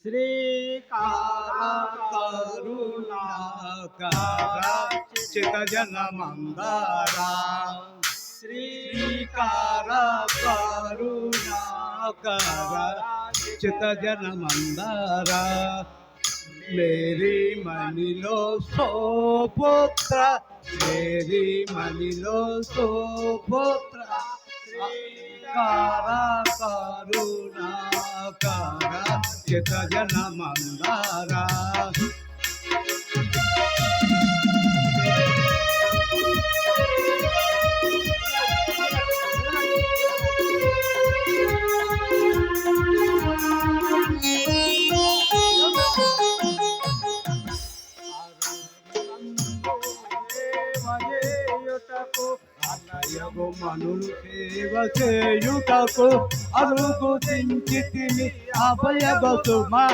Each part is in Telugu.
శ్రీకారుణాకర చితజన మందారా శ్రీకార కరుణాకర చితజన మందారా మేరీ మణిలో సోపుత్ర మేరీ మణిలో సోపుత్ర శ్రీకార కరుణాకర చితజన మందారా మనులు సేవ చేయుటకు అరుగు దించితిని అభయ బతుమా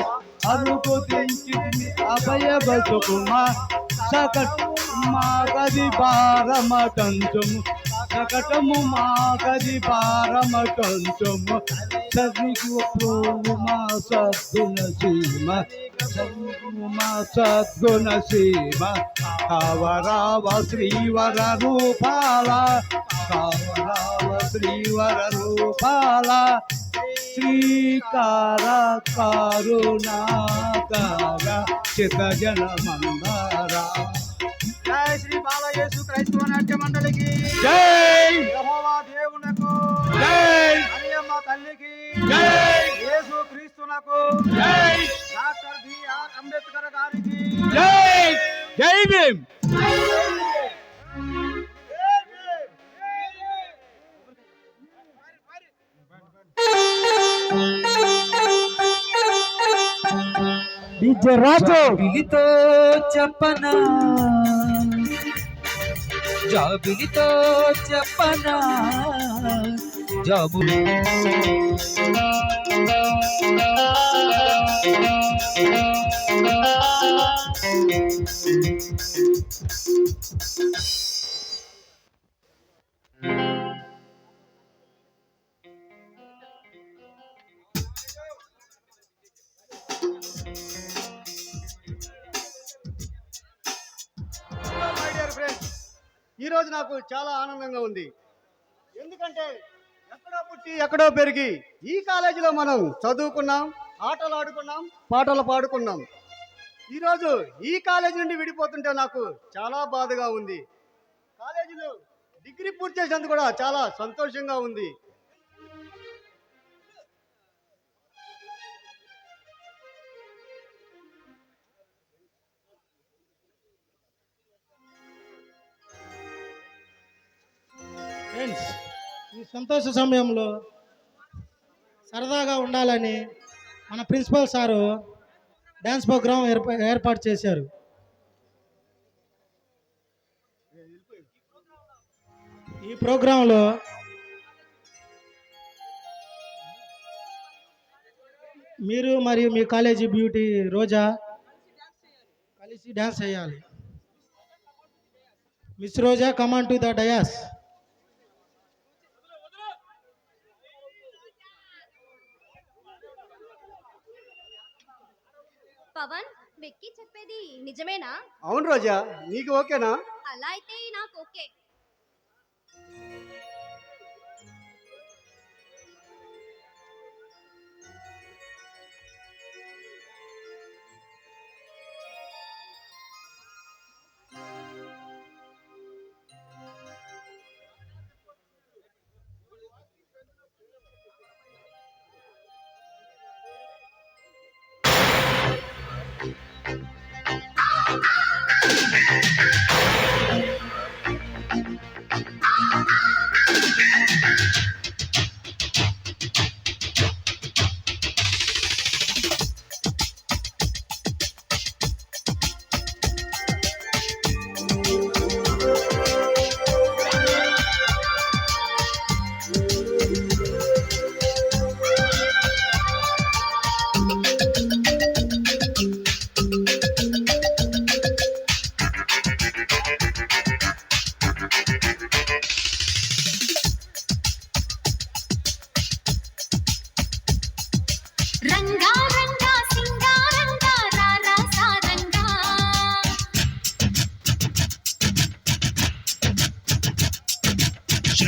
అరుగు దించితిని అభయ బతుకుమా మాగది భారమటంచుము సకటము మాగది భారమటంచుము సద్గుణ సద్గుణ సీమ సద్గుణ సద్గుణ సీమ కావరావ శ్రీవర రూపాల కావరావ శ్రీవర రూపాల శ్రీకార కరుణాకర చితజన మందారా జై శ్రీ బాలయేసు క్రైస్తవ నాట్య మండలికి జై యెహోవా దేవునకు జై మరియమ్మ తల్లికి జై యేసు క్రీస్తునకు జై డాక్టర్ బిఆర్ అంబేద్కర్ గారికి జై జై భీమ్ జాబిలితో చెప్పనా జాబిలితో చెప్పనా జాబు ఈరోజు నాకు చాలా ఆనందంగా ఉంది. ఎందుకంటే ఎక్కడో పుట్టి ఎక్కడో పెరిగి ఈ కాలేజీలో మనం చదువుకున్నాం, ఆటలు ఆడుకున్నాం, పాటలు పాడుకున్నాం. ఈరోజు ఈ కాలేజీ నుండి విడిపోతుంటే నాకు చాలా బాధగా ఉంది. కాలేజీలో డిగ్రీ పూర్తి చేసేందుకు కూడా చాలా సంతోషంగా ఉంది. ఫ్రెండ్స్, ఈ సంతోష సమయంలో సరదాగా ఉండాలని మన ప్రిన్సిపల్ సారు డ్యాన్స్ ప్రోగ్రాం ఏర్పాటు చేశారు. ఈ ప్రోగ్రాంలో మీరు మరియు మీ కాలేజీ బ్యూటీ రోజా కలిసి డ్యాన్స్ చేయాలి. Miss Roja, come on to the dais. Pawan, వెక్కి చెప్పేది నిజమేనా? అవును రోజా, నీకు ఓకేనా? అలా అయితే నాకు ఓకే.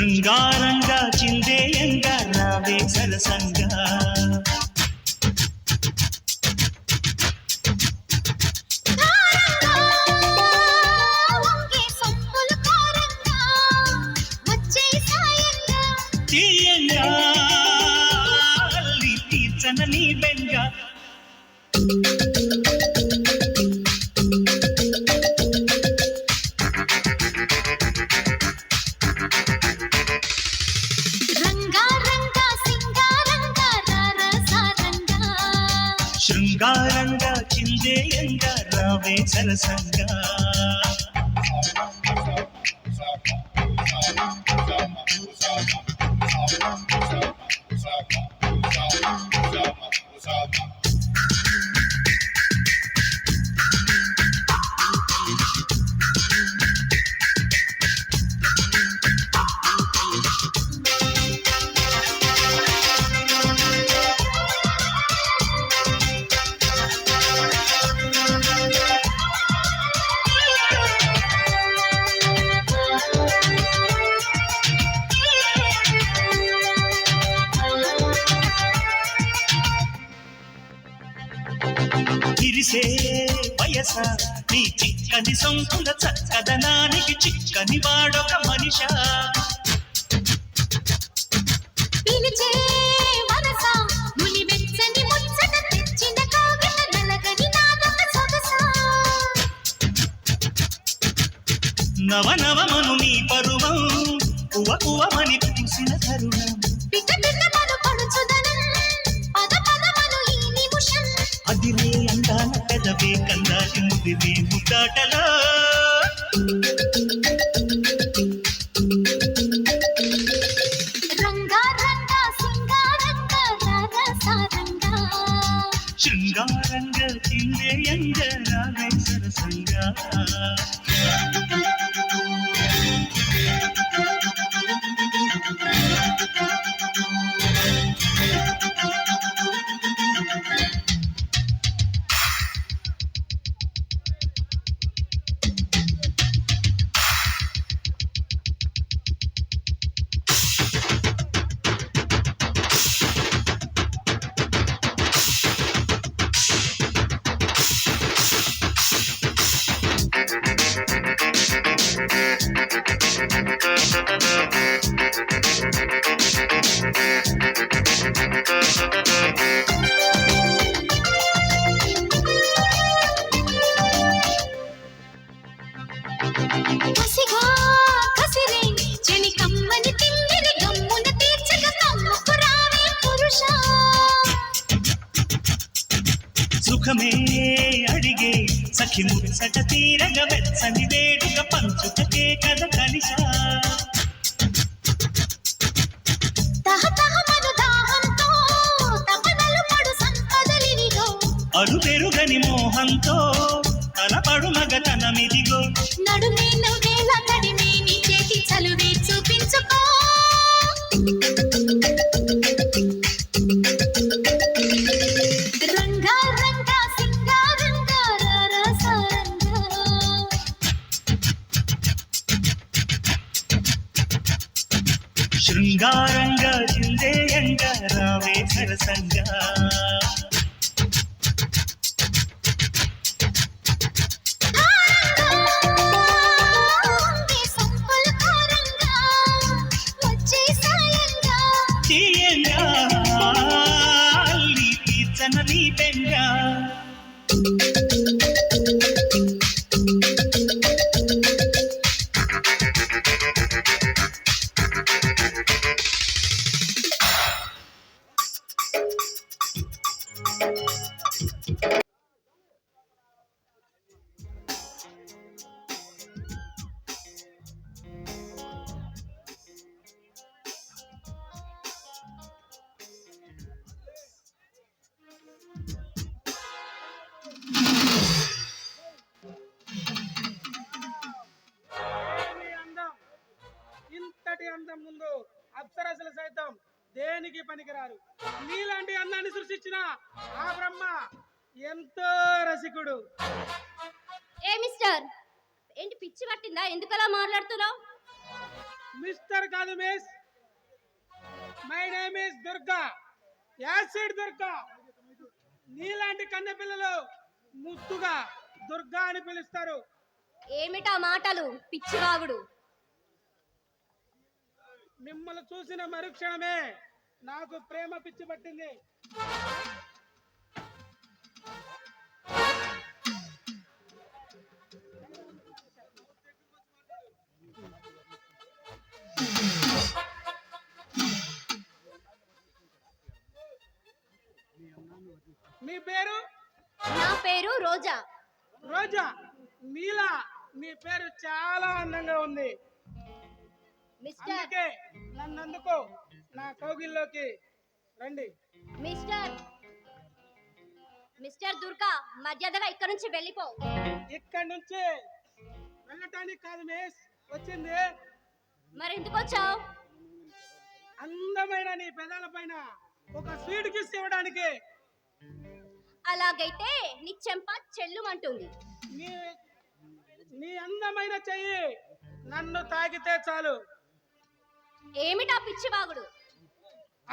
శృంగారంగా చిందేయంగా రావే సరసంగా వంగే సొంపులు కారంగా వచ్చే సాయంగా తీయంగా అల్లి తీర్చన నీ బెంగా రంగా రంగా సింగారంగా రరసారంగా శృంగారంగా చిందేయంగా రావే సరసంగా విరిసే వయస నీ చిక్కని సొంకుల చక్కదనానికి చిక్కని వాడొక మనిషా పిలిచే వరస ముని వెచ్చని ముచ్చట తెచ్చిన కాగిత నలగని నాదొక సొగసా నవనవమను నీ పరువం కువ కువమని పూసిన తరుణం పిట పిటమను పడుచుదనం పద పదమను ఈ నిమిషం అదిరే అందాల పెదవే కందాలి ముదిరే ముద్దాటలో రంగా రంగా సింగారంగా రరసారంగా శృంగారంగా చిందేయంగా రావే సరసంగా కసిగా కసిరే చెలి కమ్మని తిమ్మిరి గమ్మున తీర్చక కమ్ముకు రావే పురుషా సుఖమే అడిగే సఖి ముసట తీరగ వెచ్చని వేడుక పంచుటకే కథ కలిసా తహతహమను దాహంతో తపనలు పడు సంపదలినిగో అరు పెరుగని మోహంతో తలపడు మగతనమిదిగో నడుమే నువ్వేల తడిమే నీ చేతి చలువే చూపించుకో రంగా రంగా సింగారంగా రరసారంగా శృంగారంగా చిందేయంగా రావే సరసంగా వంగే సొంపులు కారంగా వచ్చే సాయంగా తీయంగా అల్లి తీర్చన నీ బెంగా ఇంతటి అందం ముందు అప్సరసలు సైతం దేనికి పనికిరారు. నీలాంటి అందాన్ని సృష్టించిన ఆ బ్రహ్మ ఎంతో రసికుడు. ఏ మిస్టర్, ఏంటి పిచ్చి పట్టిందా? ఎందుకలా మాట్లాడుతున్నావు? మిస్టర్ కాదు miss. My name is Durga, acid Durga. నీలాంటి కన్నె పిల్లలు ముద్దుగా దుర్గా అని పిలుస్తారు. ఏమిటా మాటలు పిచ్చివాగుడు? మిమ్మల్ని చూసిన మరుక్షణమే నాకు ప్రేమ పిచ్చి పట్టింది. మీ పేరు? నా పేరు రోజా. రోజా, నీలా మీ పేరు చాలా అందంగా ఉంది. మిస్టర్ అందుకే నన్నందుకు నా కౌగిల్లోకి రండి. మిస్టర్ మిస్టర్ దుర్గా, మర్యాదగా ఇక్కడ నుంచి వెళ్ళిపో. ఇక్కడి నుంచి వెళ్ళటానికి కాదు మిస్ వచ్చింది. మరెందుకు వచ్చావు? అందమైన నీ పెదాల పైన ఒక స్వీట్ కిస్ ఇవ్వడానికి. అలాగైతే నీ చెంప చెల్లుమంటుంది. నీ నీ అందమైన చెయ్యి నన్ను తాకితే చాలు. ఏమిటా పిచ్చివాగుడు?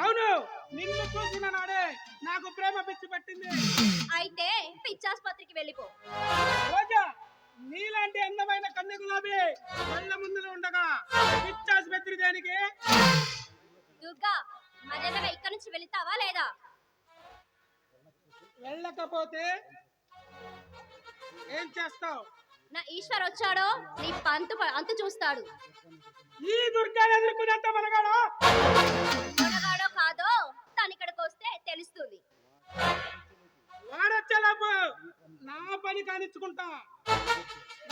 అవును, నిన్ను చూసిన నాడే నాకు ప్రేమ పిచ్చి పట్టింది. అయితే పిచ్చాసుపత్రికి వెళ్ళిపో. రోజా, నీలాంటి అందమైన కన్య గులాబీ కళ్ళ ముందులో ఉండగా పిచ్చాసుపత్రి దేనికి? దుర్గా, మర్యాదగా ఇక్కడ నుంచి వెళ్తావా లేదా? వెళ్ళకపోతే ఏం చేస్తావు? నా ఈశ్వర్ వచ్చాడో నీ అంతు చూస్తాడు. ఈ దుర్గా ఎదుర్కొనేంత మనగాడా? మొనగాడో కాదో తను ఇక్కడికి వస్తే తెలుస్తుంది. వాడొచ్చేలోపు నా పని కానిచ్చుకుంటా.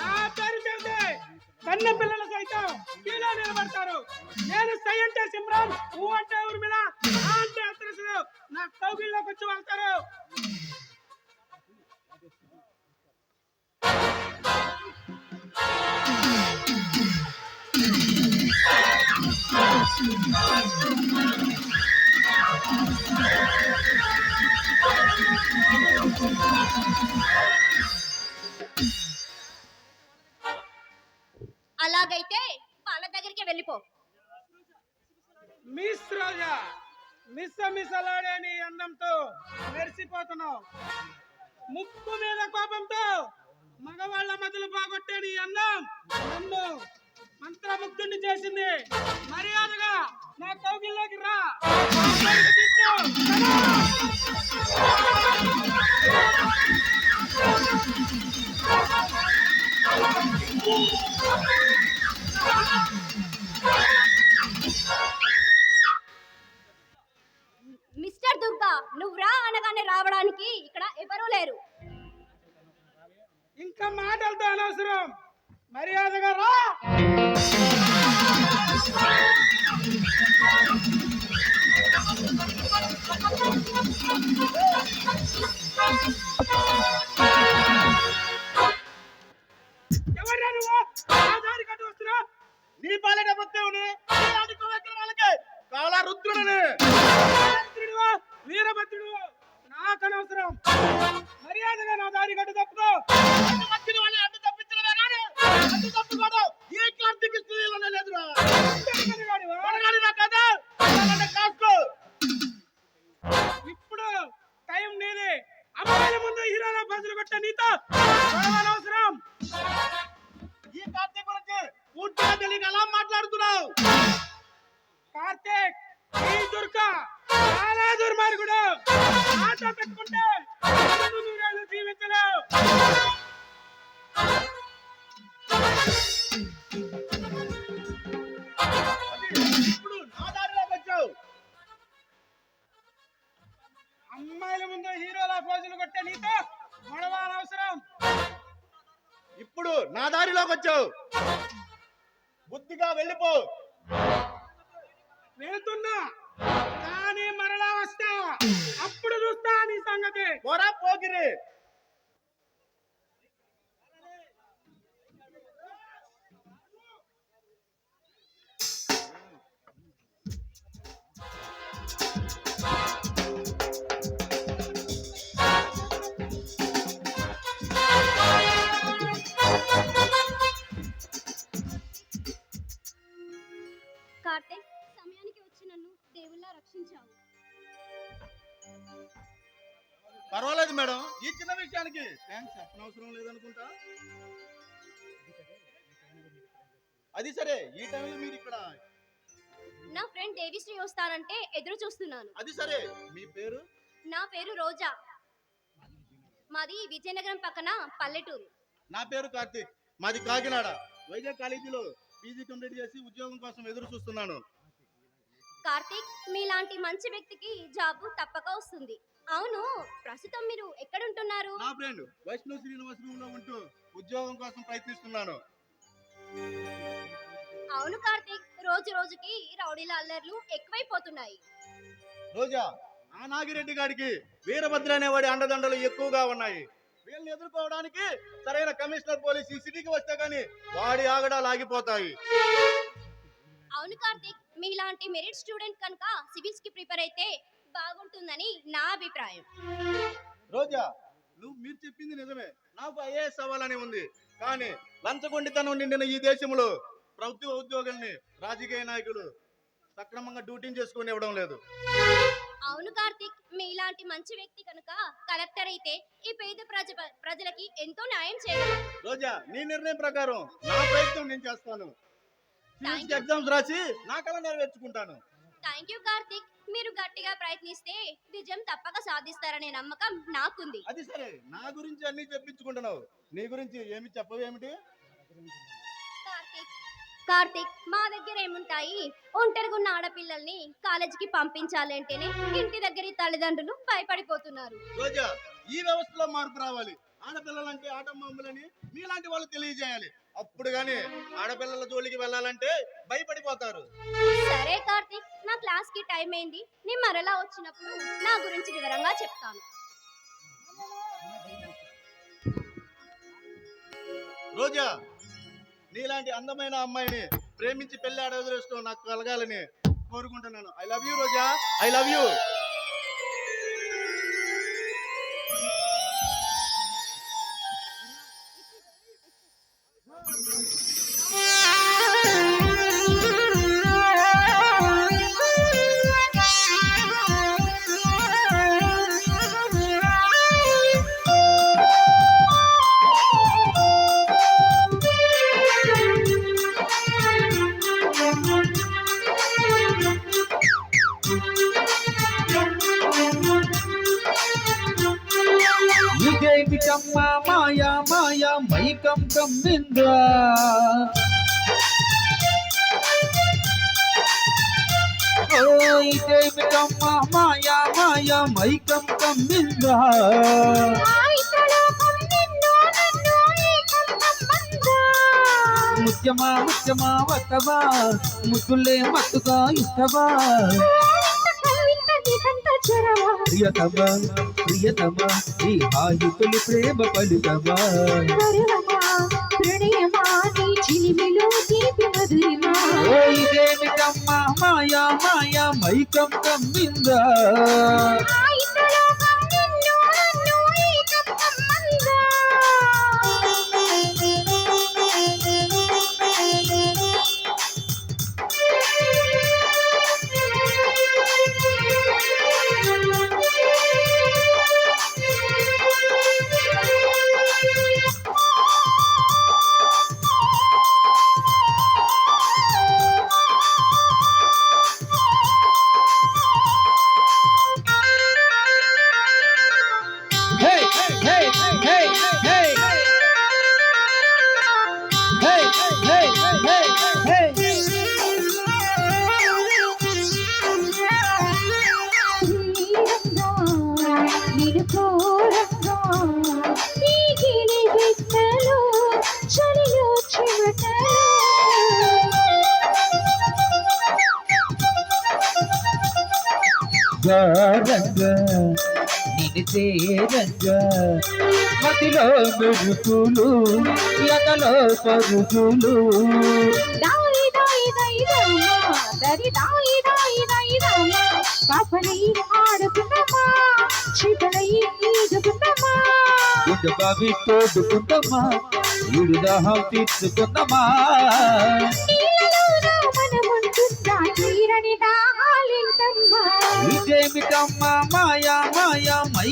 నా పేరు చెబితే కన్న పిల్లలు సైతం కీలో నిలబడతారు. నేను సై అంటే సింహం, ఊ అంటే ఊర్మిళ, ఆ అంటే అత్రసులు నా కౌగిల్లోకి వచ్చి వెళ్తారు. అలాగైతే వాళ్ళ దగ్గరికి వెళ్ళిపో. మిస్ రోజా, మిసలాడే నీ అందంతో మెరిసిపోతున్నావు. ముక్కు మీద కోపంతో మగవాళ్ళ మధ్యలో బాగొట్టే నీ అందం నన్ను మంత్రముగ్ధుని చేసింది. మర్యాదగా నా కౌగిల్లోకి రా. మిస్టర్ దుర్గా, నువ్వు రా అనగానే రావడానికి ఇక్కడ ఎవరూ లేరు. ఇంకా మాటలతో అనవసరం, మర్యాదగా రా. ఎవరా నువ్వు? నా దారి కట్టు వస్తున్నా? నీ పాలన బుద్ధేవుని కాల రుద్రుడిని. వీరభద్రుడివా, వీరభద్రుడు నాకు అనవసరం. మర్యాదగా నా దారి కట్టు తప్పుకో. అడ్డు తప్పించడమే కానీ అడ్డు తప్పుకోవడం ఈ క్లాంతికి స్త్రీలోనే లేదురా. కదా కాసుకో. ఇప్పుడు టైం నీది. అమ్మాయిల ముందు హీరోల బజులు కొట్ట నీతో అనవసరం. ఈ కార్తీక్ గురించి పూర్తిగా తెలియక అలా మాట్లాడుతున్నావు. కార్తీక్, ఈ దుర్గా చాలా దుర్మార్గుడు. ఆట పెట్టుకుంటే నూరేళ్ళు జీవించలేవు. ఇప్పుడు నా దారిలోకి వచ్చావు. అమ్మాయిల ముందు హీరోల పోజులు కొట్టే నీతో గొడవ అనవసరం. ఇప్పుడు నా దారిలోకి వచ్చావు. బుద్ధిగా వెళ్ళిపో. వెళ్తున్నా, కానీ మరలా వస్తా. అప్పుడు చూస్తా నీ సంగతి. పోరా పోగిరి. పర్వాలేదు మేడం, ఈ చిన్న విషయానికి థ్యాంక్స్ చెప్పనవసరం లేదనుకుంటా. అది సరే, ఈ టైంలో మీరు ఇక్కడ. నా ఫ్రెండ్ దేవిశ్రీ వస్తానంటే ఎదురు చూస్తున్నాను. అది సరే, మీ పేరు? నా పేరు రోజా. మాది విజయనగరం పక్కన పల్లెటూరు. నా పేరు కార్తీక్, మాది కాకినాడ. వైజాగ్ కాలేజీలో పీజీ కంప్లీట్ చేసి ఉద్యోగం కోసం ఎదురు చూస్తున్నాను. కార్తీక్, మీలాంటి మంచి వ్యక్తికి జాబు తప్పక వస్తుంది. అవును, ప్రస్తుతం మీరు ఎక్కడుంటున్నారు? నా ఫ్రెండ్ వైష్ణవ్ శ్రీనివాస్ రూమ్ లో ఉంటూ ఉద్యోగం కోసం ప్రయత్నిస్తున్నాను. అవును కార్తీక్, రోజు రోజుకి రౌడీల అల్లర్లు ఎక్కువైపోతున్నాయి. రోజా, ఆ నాగిరెడ్డి గారికి వీరభద్ర అనేవాడి అండదండలు ఎక్కువగా ఉన్నాయి. వీళ్ళని ఎదుర్కోవడానికి సరైన కమిషనర్ పోలీస్ ఈ సిటీకి వస్తే గానీ వాడి ఆగడాలు ఆగిపోతాయి. అవును కార్తీక్, మీలాంటి మెరిట్ స్టూడెంట్ కనుక సివిల్స్ కి ప్రిపేర్ అయితే బాగుంటుందని నా అభిప్రాయం. రోజా, మీరు చెప్పింది నిజమే. నాకు ఐఏఎస్ అవ్వాలని ఉంది, కానీ లంచగొండితనం నిండిన ఈ దేశంలో ప్రభుత్వ ఉద్యోగుల్ని రాజకీయ నాయకులు సక్రమంగా డ్యూటీని చేసుకుని ఇవ్వడం లేదు. అవును కార్తీక్, మీలాంటి మంచి వ్యక్తి కనుక కలెక్టర్ అయితే ఈ పేద ప్రజలకి ఎంతో న్యాయం చేయగలరు. రోజా, నీ నిర్ణయం ప్రకారం నా ప్రయత్నం నేను చేస్తాను. ఎగ్జామ్స్ రాసి నా కళ నెరవేర్చుకుంటాను. థ్యాంక్ యూ కార్తీక్, మీరు గట్టిగా ప్రయత్నిస్తే విజయం తప్పక సాధిస్తారనే నమ్మకం నాకుంది. అది సరే, నా గురించి అన్ని చెప్పించుకుంటున్నావు, నీ గురించి ఏమి చెప్పవేమిటి? కార్తీక్, మా దగ్గర ఏముంటాయి? ఒంటరిగా ఉన్న ఆడపిల్లల్ని కాలేజీకి పంపించాలంటేనే ఇంటి దగ్గర తల్లిదండ్రులు భయపడిపోతున్నారు. రోజా, ఈ వ్యవస్థలో మార్పు రావాలి. ఆడపిల్లలంటే ఆటమ్మలని మీలాంటి వాళ్ళు తెలియజేయాలి. అప్పుడు గాని ఆడపిల్లల జోలికి వెళ్ళాలంటే భయపడిపోతారు. సరే కార్తీక్, నా క్లాస్ కి టైం అయింది. నేను మరలా వచ్చినప్పుడు నా గురించి వివరంగా చెప్తాను. రోజా, నీలాంటి అందమైన అమ్మాయిని ప్రేమించి పెళ్లి ఆడదృష్టం నాకు కలగాలని కోరుకుంటున్నాను. I love you Roja, I love you. ఇదేమిటమ్మా మాయా మాయా మైకం కమ్మిందా, ఓ ఇదేమిటమ్మా మాయా మాయా మైకం కమ్మిందా, ముత్యమా ముత్యమా వత్తవా ముద్దులే మత్తుగా ఇస్తవా, ప్రియతమా ప్రియతమా ఈ హాయి తొలి ప్రేమ పలుకవా, ఓ ఇదేమిటమ్మా మాయా మాయా మైకం కమ్మిందా, గారంగా నిన్ను చేరంగా మతిలో మెరుపులు ఎదలో పరుగులు, బావి తోడుకుందమ్మా ఈడు దాహం తీర్చుకుందమ్మా, ఇదేమిటమ్మా మాయా మాయా మై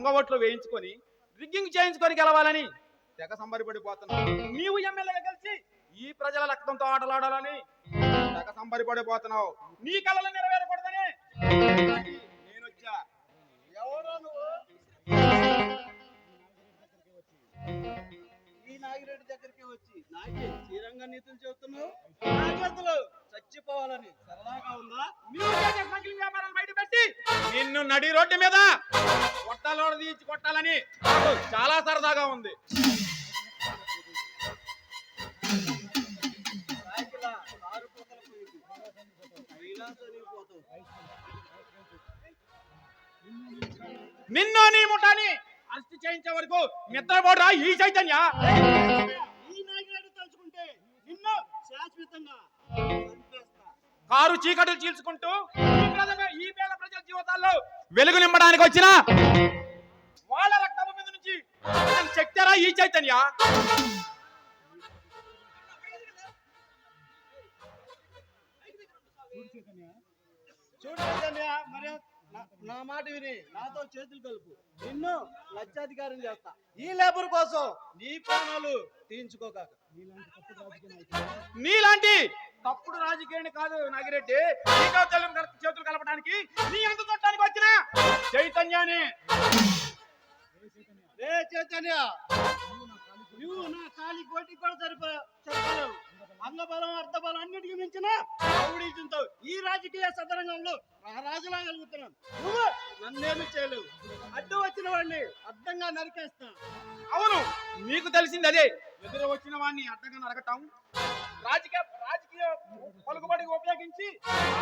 దొంగ ఓట్లు వేయించుకొని రిగ్గింగ్ చేయించుకొని గెలవాలని తెగ సంబరపడిపోతున్నావు. నీవు ఎమ్మెల్యేగా కలిసి ఈ ప్రజల రక్తంతో ఆటలాడాలని తెగ సంబరపడిపోతున్నావు. నీ కళలు నెరవేరకూడదని నేను వచ్చా. ఎవరో నువ్వు ఈ నాగిరెడ్డి దగ్గరికి వచ్చి నాకే శ్రీరంగ నీతులు చెబుతున్నావు. నా చేతులు చచ్చిపోవాలని సరదాగా ఉందా? నీవు చేసే స్మగ్లింగ్ వ్యాపారాలు బయట పెట్టి నిన్ను నడి రోడ్డు మీద కొట్టాలో తీర్చి కొట్టాలని నాకు చాలా సరదాగా ఉంది. సాయికిలా ఆరు పూతల పువ్వు. అయినా చనిపోతావు. నిన్ను నీ ముఠాని అరెస్ట్ చేయించే వరకు నిద్రపోడరా ఈ చైతన్య. ఈ నాగిరెడ్డి తలుచుకుంటే నిన్ను శాశ్వతంగా చంపేస్తా. కారు చీకట్లు చీల్చుకుంటూ ఈ పేద ప్రజల జీవితాల్లో వెలుగు నింపడానికి వచ్చిన వాళ్ళ రక్తము మీద నుంచి శక్తిరా ఈ చైతన్య. చూడు చైతన్య, మరి నా మాట విని నాతో చేతులు కలుపు. నిన్ను లక్షాధికారం చేస్తా. ఈ లేబర్ కోసం నీ ప్రాణాలు తీయించుకోక. నీలాంటి తప్పుడు రాజకీయాన్ని కాదు నాగిరెడ్డి, నీతో చేతులు కలపడానికి నీ అంత చూడటానికి వచ్చిన చైతన్యాన్ని. రే చైతన్య, నువ్వు నా కాలి కోటి కూడా సరిపోలేవు. అంగబలం అర్థబలం అన్నిటికీ మించిన రౌడీజంతో ఈ రాజకీయ సదరంగంలో రాజులా కలుగుతున్నాను. నువ్వు నన్నేమి చేయలేవు. అడ్డు వచ్చిన వాడిని అడ్డంగా నరికేస్తా. అవును, నీకు తెలిసింది అదే. ఎదురు వచ్చిన వాడిని అడ్డంగా నరకటం, రాజకీయ పలుకుబడికి ఉపయోగించి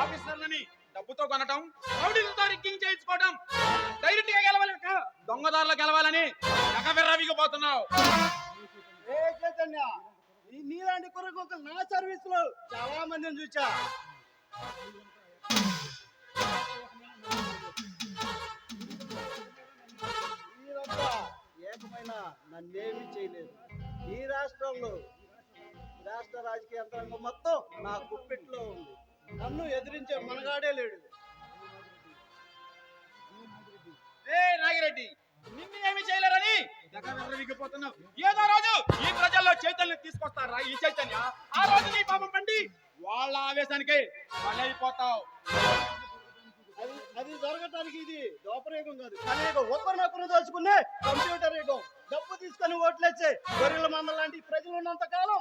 ఆఫీసర్లని డబ్బుతో కొనటం, రౌడీలతో రిగ్గింగ్ చేయించుకోవడం, డైరెక్ట్ గా గెలవలేక దొంగదారులు గెలవాలని ఎగబెర్రవిగిపోతున్నావు. ఏ చైతన్య, నీలాంటి కుర్రకొకరు నా సర్వీస్ లో చాలా మందిని చూచా. మీరంతా ఏకమైన నన్నేమీ చేయలేదు. ఈ రాష్ట్రంలో రాష్ట్ర రాజకీయ యంత్రాంగం మొత్తం నా గుప్పెట్లో ఉంది. నన్ను ఎదిరించే మనగాడే లేడు. నాగిరెడ్డి, నిన్ను ఏమి చేయలేరని ఎగబెర్రవిగిపోతున్నావు. ఏదో రోజు ఈ ప్రజల్లో చైతన్యం తీసుకొస్తారా ఈ చైతన్య. ఆ రోజు నీ పాపం పండి వాళ్ళ ఆవేశానికి బలైపోతావు. అది జరగటానికి ఇది దోపరయుగం కాదు, కలియుగం. ఒకరినొకరు దోచుకునే కంప్యూటర్ యుగం. డబ్బు తీసుకొని ఓట్లేచ్చే గొర్రెల మంద లాంటి ప్రజలు ఉన్నంత కాలం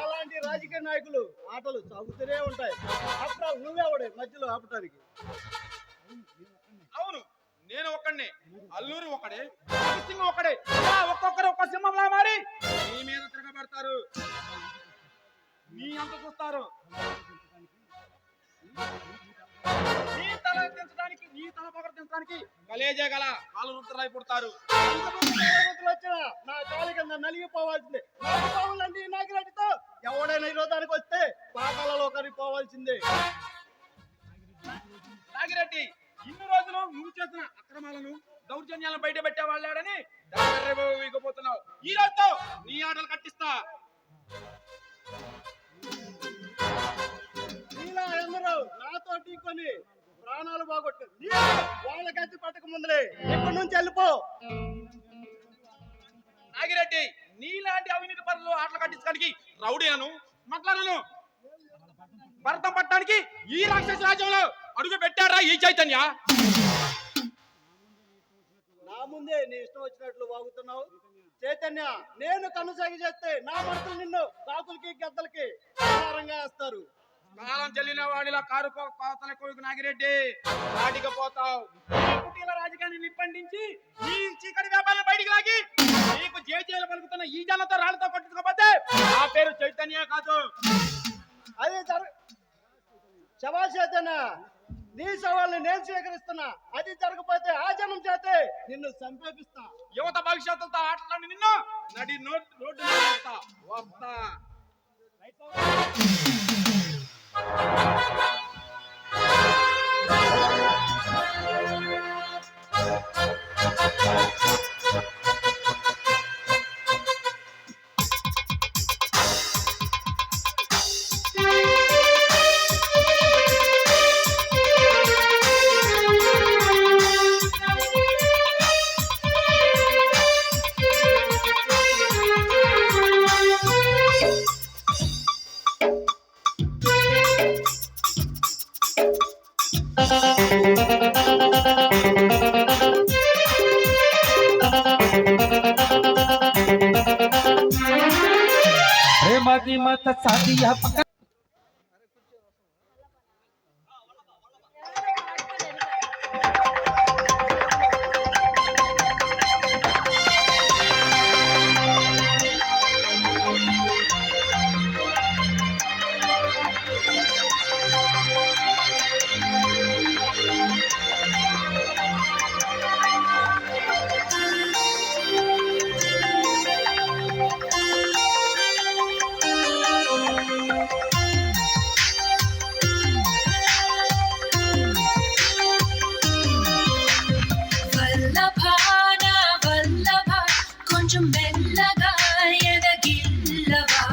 అలాంటి రాజకీయ నాయకులు ఆటలు సాగుతూనే ఉంటాయి. అప్పుడు నువ్వెవడే మధ్యలో ఆపటానికి? అవును, నేను ఒక్కడే, అల్లూరి ఒకడే, సింహం ఒకడే. ఒక్కొక్కరు ఒక్క సింహంలా మారి నీ మీద తిరగబడతారు, నీ అంత చూస్తారు. నీ తల దించడానికి, నీ తల పగర్తించడానికి కలేజే గల కాలు రుద్రాయి పుడతారు. వచ్చినా నా కాలి కింద నలిగిపోవాల్సిందే. నలిగిపోవాలంటే ఈ నాగిరెడ్డితో ఎవడైనా విరోధానికి వస్తే పాకాలలో కరిగిపోవాల్సిందే. నాగిరెడ్డి, ఇన్ని రోజులు నువ్వు చేసిన అక్రమాలను, దౌర్జన్యాలను బయట పెట్టేవాళ్ళాడని వీగిపోతున్నావు. ఈ రోజుతో నీ ఆటలు కట్టిస్తా. ఇలా ఎందరో నాతో ఢీకొని ప్రాణాలు బాగొట్టు. వాళ్ళ గట్టి పట్టక ముందులే ఇక్కడి నుంచి వెళ్ళిపో. నాగిరెడ్డి, నీలాంటి అవినీతి పనులు ఆటలు కట్టించడానికి రౌడీలను, మట్లను భరతం పట్టడానికి ఈ రాక్షస రాజ్యంలో అడుగు పెట్టారా ఈ చైతన్య. నా ముందే నీ ఇష్టం వచ్చినట్లు వాగుతున్నావు. చైతన్య, నేను కనుసాగి చేస్తే నా మనుషులు నిన్ను కాకులకి గద్దలకి ఆహారంగా వేస్తారు. కాలం చెల్లిన వాడిలా కారు కోతల కొడుకు నాగిరెడ్డి, వాటికి పోతావు. కుటీల రాజకీయాన్ని నిప్పండించి ఈ చీకటి వ్యాపారం బయటికి లాగి నీకు జేజేలు పలుకుతున్న ఈ జనంతో రాళ్లతో కొట్టుకోకపోతే నా పేరు చైతన్య కాదు. అది శవాల్ చైతన్య, నీ సవాల్ని నేను స్వీకరిస్తున్నా. అది జరగకపోతే ఆ జనం చేతే నిన్ను సంపేపిస్తా. యువత భవిష్యత్తుతో ఆటలాడి నిన్ను నడి రోడ్డు వస్తా. మది మత సాదియా పక్క వల్లభాన వల్లభ కొంచెం మెల్లగా ఎదగిల్లవా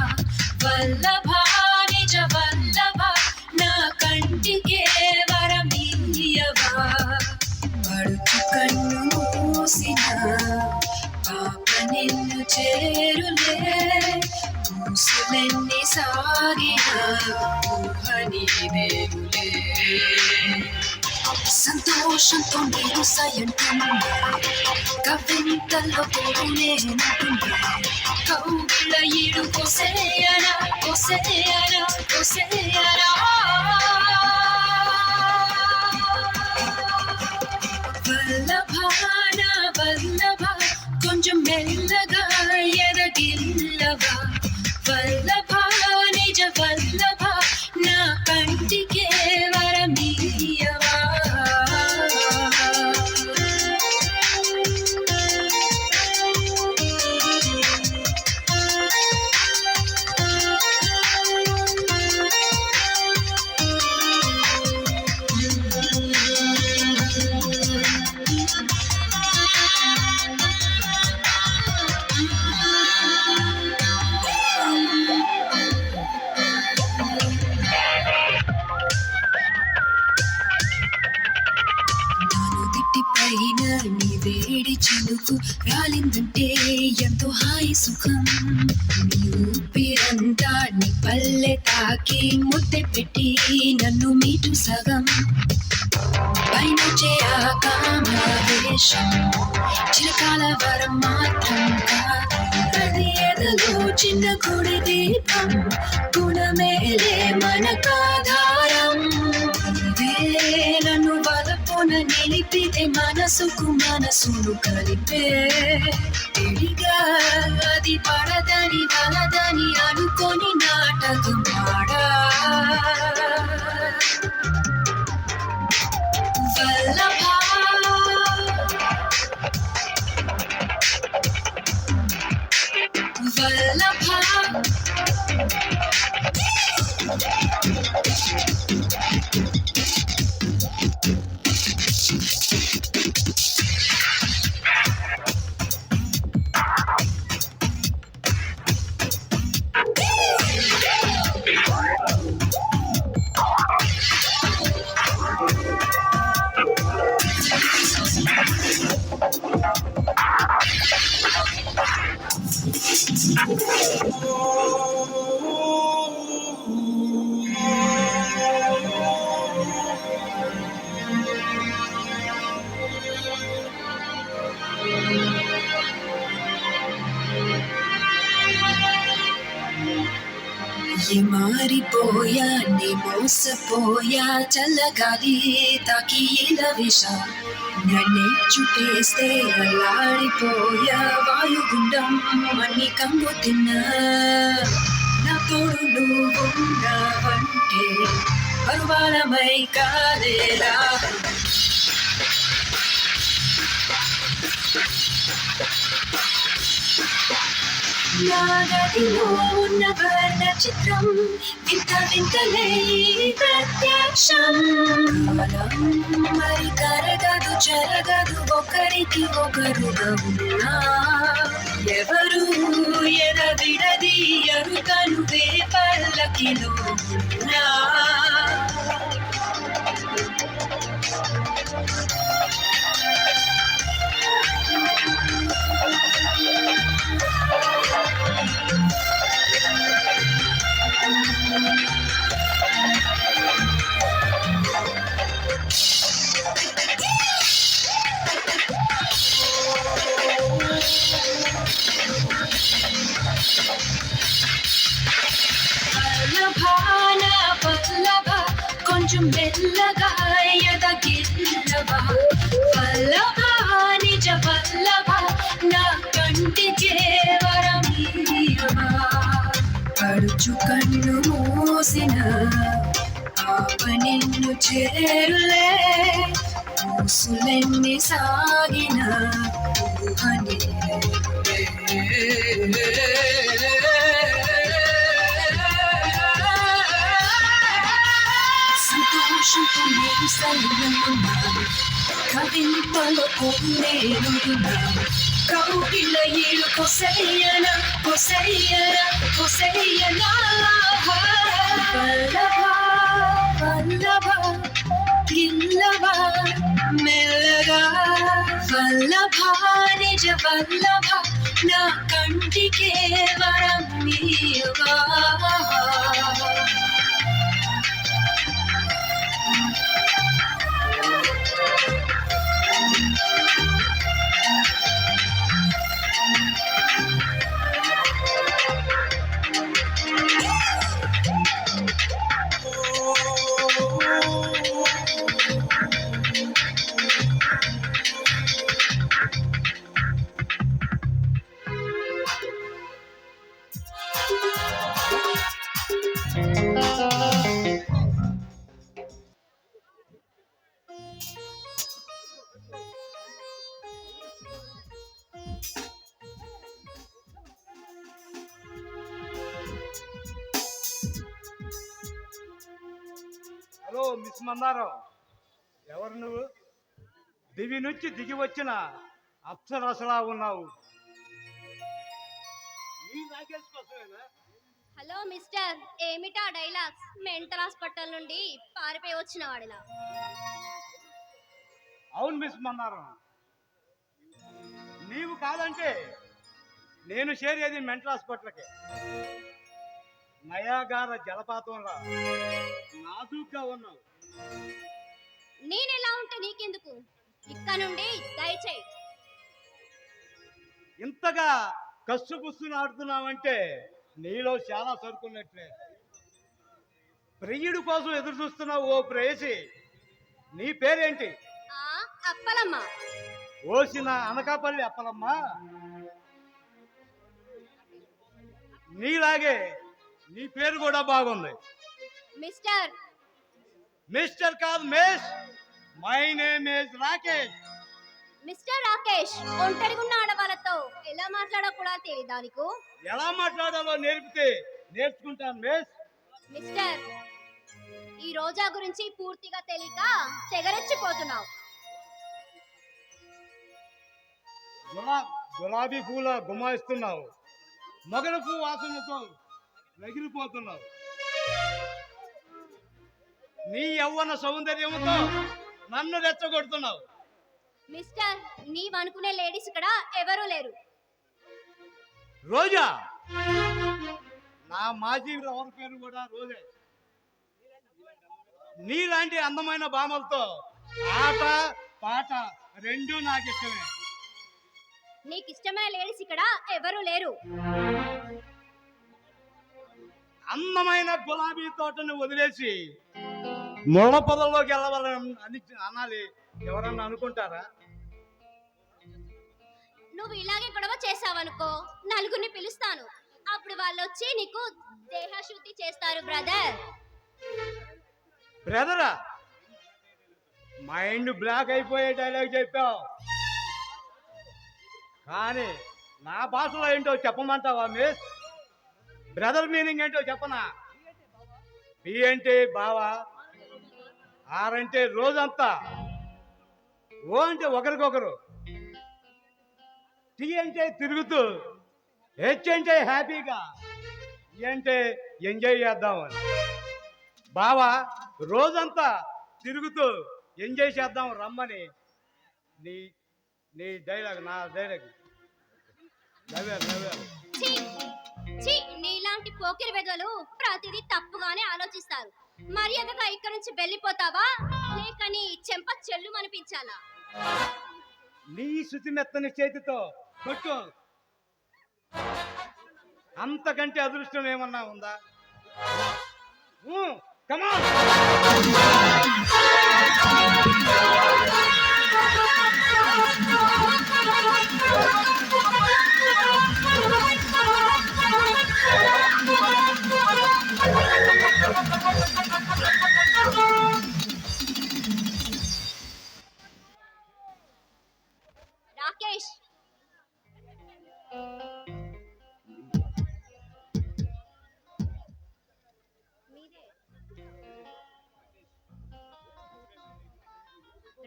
వల్లభ నిజ వల్లభ నా కంటికే వరమీయవా పడుచు కన్ను మూసిన పాప నిన్ను చేరులే మూసులెన్ని సాగిన ఊహ నీదేనులే సంతోషంతో నేను సయంటున్నా కవింతల్లో కూడా నేనంటున్నా కౌగిళ్ళ ఈడు కొసేయనా కొసేయనా కొసేయనా వల్లభాన వల్లభ కొంచెం మెల్లగా ఎదగిల్లవా వల్లభ నిజ వల్లభ నా కంటికే వరమీయవా పైన నీ వేడి చినుకు రాలిందంటే ఎంతో హాయి సుఖం నీ ఊపిరంతా నీ పల్లె తాకి ముద్దె పెట్టి నన్ను మీటు సగం పైన ఆకామవేశం చిరకాల వరం మాత్రం కాదు అది ఎదలో చిన్న గుడి దీపం గుణమేలే మనకాధారం నన్ను వలపున నిలిపితే మనసుకు మనసును కలిపే తెలిగా అది పడదని వలదని అనుకొని నాటకం ఆడా వల్లభా వల్లభా మారిపోయా నీ మోసపోయా చల్లగాలి తాకి ఇలా విషా నన్నే చుట్టేస్తే అల్లాడిపోయా వాయుగుండం మన్ని కంగు తిన్నా నా తోడు నువ్వు ఉన్నావంటే పరువాలమై కాలేరా నాగదిలో ఉన్న వర్ణ చిత్రం వింత వింతలే ప్రత్యక్షం కాలం మరి కరగదు చెరగదు ఒకరికి ఒకరుగా ఉన్నా ఎవరు ఎరవిడది ఎరుకను పల్లకిలో ఉన్నా మెల్లగా ఎదగిల్లవా వల్లభ నిజ వల్లభ నా కంటికే వరమీయవా పడుచు కన్ను మూసిన పాప నిన్ను చేరులే ఊసులెన్ని సాగిన ఊహని సంతోషంతో నేను సల్లుకున్నాను కవింతలో నేనున్నాను కౌగిల ఏడు కొసయ్యన కొసయ్యన కొసయ్యన వల్లభ వల్లభ గిల్లభ మెల్లగా వల్లభ నిజ వల్లభ నా కంటికే వరం నీయవా హలో మిస్ మందారం, ఎవరు నువ్వు? దివి నుంచి దిగి వచ్చిన అప్సరసలా ఉన్నావు. ఈ నాగేష్ కోసమేనా? హలో మిస్టర్, ఏమిటా డైలాగ్స్? మెంటల్ హాస్పిటల్ నుండి పారిపోయి వచ్చిన వాడిలా. అవును మిస్ మందారం, నీవు కాదంటే నేను చేరేది మెంటల్ హాస్పిటల్కి. నయాగార జలపాతంలో నాజూగ్గా ఉన్నావు. నేనెలా ఉంటే నీకెందుకు? ఇక్కడ నుండి దయచేయి. ఇంతగా కస్సు పుస్సును ఆడుతున్నావంటే నీలో చాలా సరుకున్నట్లే. ప్రియుడి కోసం ఎదురు చూస్తున్నావు ఓ ప్రేయసి. నీ పేరేంటి? అప్పలమ్మ. ఓసిన అనకాపల్లి అప్పలమ్మ. నీలాగే నీ పేరు కూడా బాగుంది. మిస్టర్. మిస్టర్ కాదు miss, my name is Rakesh. Mister Rakesh, ఒంటరిగా ఉన్న ఆడవాళ్ళతో ఎలా మాట్లాడో కూడా తెలియదా నీకు? ఎలా మాట్లాడాలో నేర్చుకుంటాను మిస్. మిస్టర్, ఈ రోజా గురించి పూర్తిగా తెలియక తెగరెచ్చిపోతున్నావు. గులాబీ పూల గుమాయిస్తున్నావు. మొగల పూ వాసనతో రగిలిపోతున్నావు. నీ యవ్వన సౌందర్యంతో నన్ను రెచ్చగొడుతున్నావు. మిస్టర్, నీవనుకునే లేడీస్ ఇక్కడ ఎవరూ లేరు. రోజా? నా మాజీ లవర్ పేరు కూడా రోజే. నీలాంటి అందమైన భామలతో ఆట పాట రెండూ నాకు ఇష్టమే. నీకు ఇష్టమైన లేడీస్ ఇక్కడ ఎవరూ లేరు. అందమైన గులాబీ తోటను వదిలేసి ముళ్ళ పొదల్లోకి వెళ్ళవాలని అనాలి ఎవరన్నా అనుకుంటారా? నువ్వు ఇలాగే గొడవ చేసావనుకో, నలుగురిని పిలుస్తాను. అప్పుడు వాళ్ళు వచ్చి నీకు దేహశుద్ధి చేస్తారు. బ్రదర్. బ్రదరా? మైండ్ బ్లాక్ అయిపోయే డైలాగ్ చెప్పావు, కానీ నా భాషలో ఏంటో చెప్పమంటావా మిస్? బ్రదర్ మీనింగ్ ఏంటో చెప్పనా? బి అంటే బావా, ఆర్ అంటే రోజంతా, ఓ అంటే ఒకరికొకరు, టీ అంటే తిరుగుతూ, హెచ్ అంటే హ్యాపీగా, ఈ అంటే ఎంజాయ్ చేద్దామని. బావా రోజంతా తిరుగుతూ ఎంజాయ్ చేద్దాం రమ్మని నీ నీ డైలాగ్, నా డైలాగ్. నీలాంటి పోకిరి వెదలు ప్రతిదీ తప్పుగానే ఆలోచిస్తారు. మర్యాదగా ఇక్కడ నుంచి వెళ్ళిపోతావా, లేక నీ చెంప చెల్లు అనిపించాలా? నీ శుచి మెత్తని చేతితో కొట్టు, అంతకంటే అదృష్టం ఏమన్నా ఉందా? కమాన్. రాకేష్, మీరే.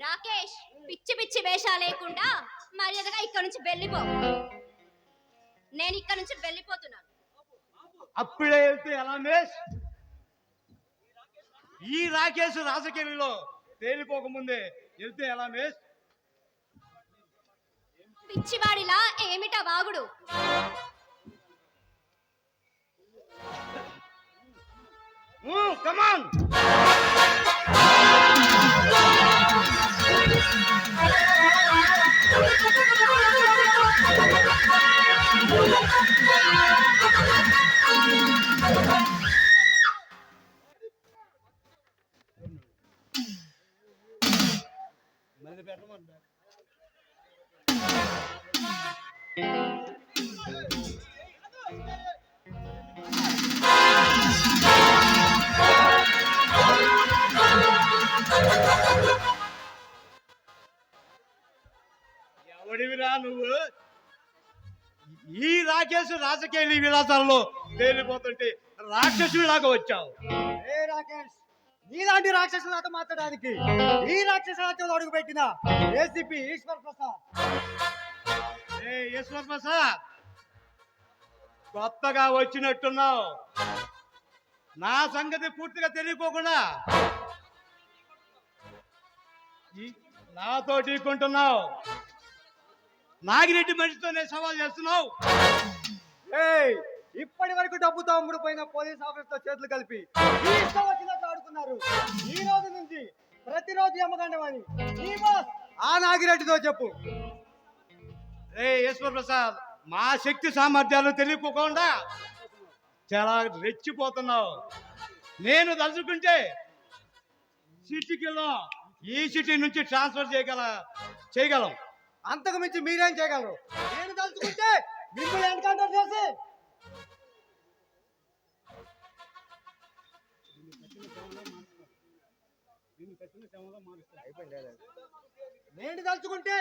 రాకేష్, పిచ్చి పిచ్చి వేషాలు లేకుండా మర్యాదగా ఇక్కడ నుంచి వెళ్ళిపో. నేను ఇక్కడ నుంచి వెళ్ళిపోతున్నాను. అప్పుడే వెళ్తే ఎలా మేష్? ఈ రాకేష్ రాజకీయాల్లో తేలిపోకముందే వెళ్తే ఎలా మేష్? పిచ్చివాడిలా ఏమిటా వాగుడు? కమాన్. ఎవడివిరా నువ్వు? ఈ రాకేష్ రాజకీయ విలాసాల్లో తేలిపోతుంటే రాక్షసులాగా వచ్చావు. ఏ రాకేష్, నీలాంటి రాక్షసులతో మాట్లాడడానికి ఈ రాక్షస రాజ్యంలో అడుగు పెట్టిన ఏసీపీ ఈశ్వర్ ప్రసాద్. ఈశ్వర్ ప్రసాద్, కొత్తగా వచ్చినట్టున్నావు. నా సంగతి పూర్తిగా తెలియకోకుండా నాతో ఢీకుంటున్నావు. నాగిరెడ్డి మనిషితోనే సవాల్ చేస్తున్నావు. ఇప్పటి వరకు డబ్బుతో అమ్ముడుపోయిన పోలీస్ ఆఫీసర్తో చేతులు కలిపి వచ్చినట్లు ఆడుకున్నారు. ఈ రోజు నుంచి ప్రతిరోజు అమ్మకండమని ఈ బాస్ ఆ నాగిరెడ్డితో చెప్పు. ఈశ్వర్ ప్రసాద్, మా శక్తి సామర్థ్యాలు తెలియకోకుండా చాలా రెచ్చిపోతున్నావు. నేను తలుచుకుంటే సిటీలో ఈ సిటీ నుంచి ట్రాన్స్ఫర్ చేయగలం. అంతకు మించి మీరేం చేయగలరు? నేను తలుచుకుంటే మిమ్మల్ని ఎన్కౌంటర్ చేసి నేను తలుచుకుంటే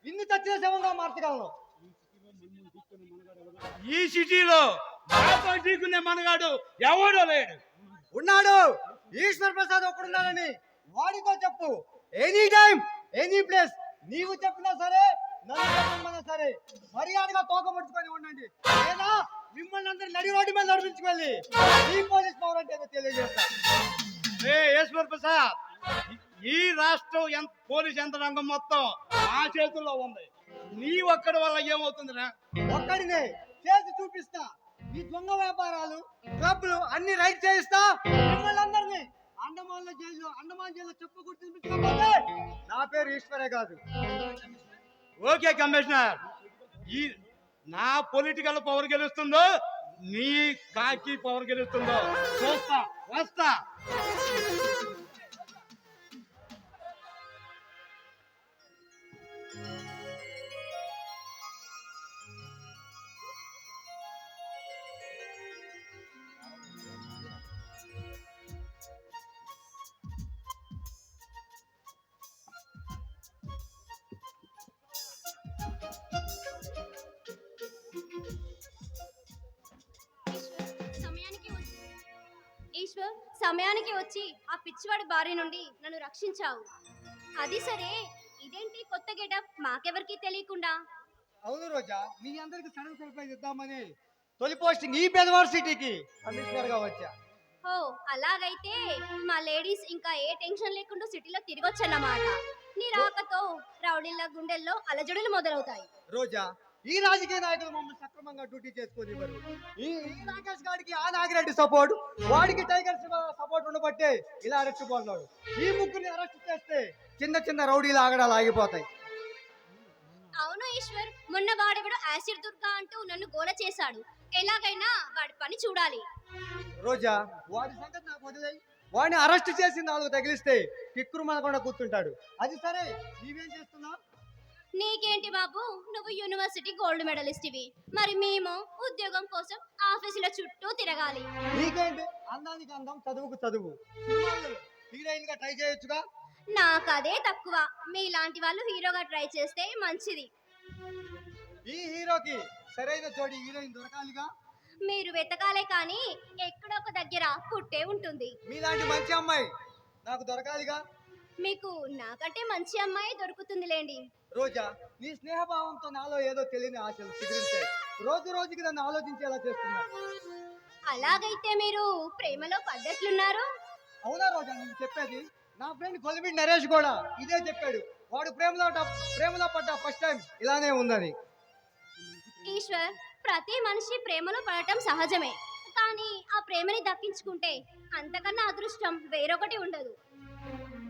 ఇన్ని చచ్చిన శవంగా మార్చగలను. ఈ సిటీలో ఢీకునే మనగాడు ఎవడో లేడు. ఉన్నాడు, ఈశ్వర్ ప్రసాద్ ఒకడున్నాడని వాడితో చెప్పు. ఎనీ టైం ఎనీ ప్లేస్ నీవు చెప్పినా సరే, నన్ను చెప్పమన్నా సరే మర్యాదగా తోక ముడుచుకొని ఉండండి, లేదా మిమ్మల్ని అందరి నడి రోడ్డు మీద నడిపించుకెళ్ళి ఈ పోలీస్ పవర్ అంటే తెలియజేస్తా. ఈశ్వర్ ప్రసాద్, ఈ రాష్ట్రం పోలీస్ యంత్రాంగం మొత్తం ఆ చేతుల్లో ఉంది. నీ ఒక్కడి వల్ల ఏమవుతుందిరా? ఒక్కడినే చేసి చూపిస్తా. ఈ దొంగ వ్యాపారాలు, క్లబ్లు అన్ని రైడ్ చేయిస్తా. మిమ్మల్ని అందరినీ అండమాన్ జైల్లో చెప్పు గుర్తించుకోకపోతే నా పేరు ఈశ్వరే కాదు. ఓకే కమిషనర్, ఈ నా పొలిటికల్ పవర్ గెలుస్తుందో నీ కాకి పవర్ గెలుస్తుందో చూస్తా. వస్తా. ఈశ్వర్, సమయానికి వచ్చి ఆ పిచ్చివాడి బారి నుండి నన్ను రక్షించావు. అది సరే, ఇదేంటి కొత్త గెటప్ మాకెవరికి తెలియకుండా? అవును రోజా, మీ అందరికి సడన్ సర్ప్రైజ్ ఇద్దామని తొలి పోస్టింగ్ ఈ పెదవాడ సిటీకి కమిషనర్ గా వచ్చా. ఓ, అలాగైతే మా లేడీస్ ఇంకా ఏ టెన్షన్ లేకుండా సిటీలో తిరగొచ్చన్నమాట. నీ రాకతో రౌడీల గుండెల్లో అలజడులు మొదలవుతాయి. రోజా, ఈ రాజకీయ నాయకులు మమ్మల్ని సక్రమంగా డ్యూటీ చేసుకునివ్వరు. ఈ రాకేష్ గారికి ఆ నాగిరెడ్డి సపోర్ట్, వాడికి టైగర్ సపోర్ట్ ఉండబట్టే ఇలా అరెస్ట్ పోతున్నాడు. ఈ ముగ్గురిని అరెస్ట్ చేస్తే చిన్న చిన్న రౌడీలు ఆగడాలు ఆగిపోతాయి. అవును ఈశ్వర్, మొన్న వాడెవడో యాసిడ్ దుర్గా అంటూ నన్ను గోల చేశాడు. ఎలాగైనా వాడి పని చూడాలి. రోజా, వాడి సంగతి నాకు వదిలేయి. వాడిని అరెస్ట్ చేసి 4 తగిలిస్తే కిక్కురు మనకుండా కూర్చుంటాడు. అది సరే, నీవేం చేస్తున్నావు? నీకేంటి బాబు, నువ్వు యూనివర్సిటీ గోల్డ్ మెడలిస్ట్ ఇవి, మరి మేము ఉద్యోగం కోసం ఆఫీసుల చుట్టూ తిరగాలి. నీకేంటి? అందానికి అందం, చదువుకు చదువు. సినిమాల్లో హీరోయిన్ గా ట్రై చేయొచ్చుగా. నాకు అదే తక్కువ. మీలాంటి వాళ్ళు హీరోగా ట్రై చేస్తే మంచిది. ఈ హీరోకి సరైన జోడి హీరోయిన్ దొరకాలిగా. మీరు వెతకాలే కానీ ఎక్కడో ఒక దగ్గర పుట్టే ఉంటుంది. మీలాంటి మంచి అమ్మాయి నాకు దొరకాలిగా. మీకు నాకంటే మంచి అమ్మాయి దొరుకుతుందిలేండి. రోజా, నీ స్నేహభావంతో నాలో ఏదో తెలియని ఆశలు చిగురించాయి. రోజు రోజుకి నన్ను ఆలోచించేలా చేస్తున్నారు. అలాగైతే మీరు ప్రేమలో పడ్డట్లున్నారు. అవునా రోజా, నేను చెప్పేది? నా ఫ్రెండ్ కొలిమిడి నరేష్ కూడా ఇదే చెప్పాడు. వాడు ప్రేమలో పడ్డ ఫస్ట్ టైం ఇలానే ఉందని. ఈశ్వర్, ప్రతి మనిషి ప్రేమలో పడటం సహజమే, కానీ ఆ ప్రేమని దక్కించుకుంటే అంతకన్నా అదృష్టం వేరొకటి ఉండదు.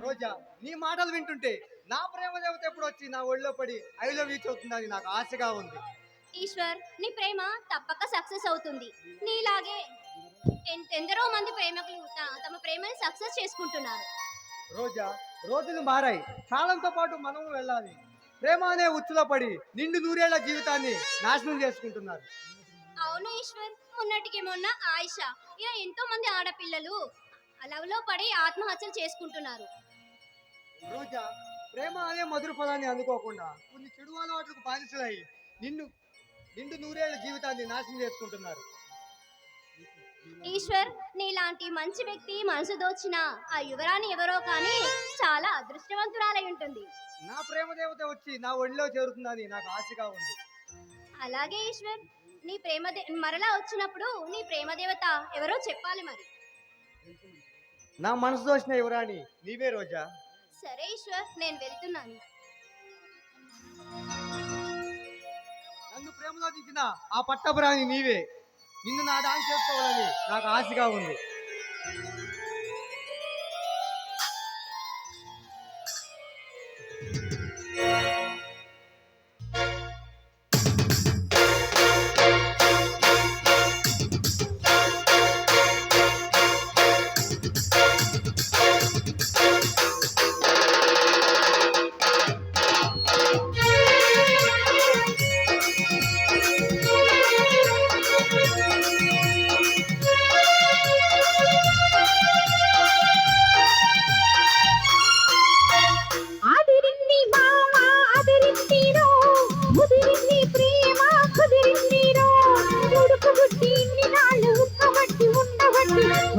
రోజా, నీ మాటలు వింటుంటే నా ప్రేమ దేవత ఎప్పుడు వచ్చి నా ఒళ్ళో పడి ఐ లవ్ యూ చెబుతుందని నాకు ఆశగా ఉంది. ఈశ్వర్, నీ ప్రేమ తప్పక సక్సెస్ అవుతుంది. నీలాగే ఎందరో మంది ప్రేమికులు తమ ప్రేమని సక్సెస్ చేసుకుంటున్నారు. రోజా, రోజులు మారాయి, కాలంతో పాటు మనము వెళ్ళాలి. ప్రేమ అనే ఉచ్చులో పడి నిండు నూరేళ్ల జీవితాన్ని నాశనం చేసుకుంటున్నారు. అవును ఈశ్వర్, మొన్నటికి మొన్న ఆయిషా ఇలా ఎంతో మంది ఆడపిల్లలు లవ్లో పడి ఆత్మహత్యలు చేసుకుంటున్నారు. రోజా, ప్రేమ అనే మధుర పదాన్ని అందుకోకుండా కొన్ని చెడు అలవాట్లకు బానిసలై నిండు నూరేళ్ల జీవితాన్ని నాశనం చేసుకుంటున్నారు. ఈశ్వర్, నీలాంటి మంచి వ్యక్తి మనసు దోచిన ఆ యువరాణి ఎవరో కానీ చాలా అదృష్టవంతురాలై ఉంటుంది. నా ప్రేమ దేవత వచ్చి నా ఒడిలో చేరుతుందని నాకు ఆశగా ఉంది. అలాగే ఈశ్వర్, నీ మరలా వచ్చినప్పుడు నీ ప్రేమ దేవత ఎవరో చెప్పాలి మరి. నా మనసు దోచిన యువరాణి నీవే రోజా. సరే ఈశ్వర్, నేను వెళ్తున్నాను. నన్ను ప్రేమలో దించిన ఆ పట్టపురాణి నీవే. నిన్ను నా దాని చేసుకోవాలని నాకు ఆశగా ఉంది.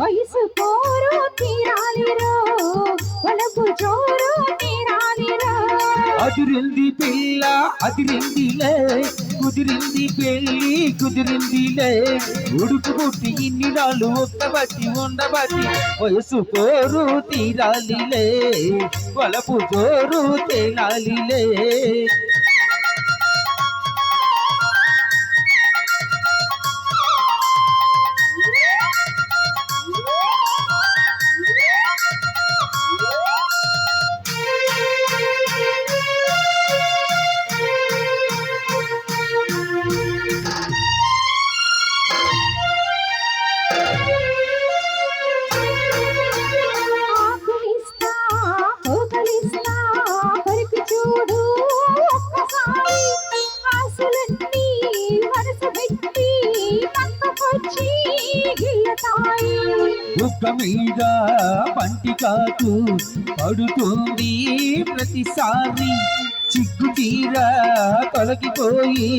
వయసు పోరు తీరాలిరో, వలపు జోరు తీరాలిరో. అదిరింది పిల్ల అదిరిందిలే, కుదిరింది పెళ్ళి కుదిరిందిలే. ఉడుకు పుట్టి ఇన్ని నాళ్ళు ఒక్కబట్టి ఉండబట్టి వయసు పోరు తీరాలిలే, వలపు జోరు తేలాలిలే. ఆకులిస్తా, పోకలిస్తా, కొరికి చూడు ఒక్కసారి. ఆశలన్నీ వరస పెట్టి పక్కకొచ్చి గిల్లతాయి. బుక్క మీద పంటి కాకు పడుతుంది ప్రతిసారి. చిక్కు తీర తొలగిపోయి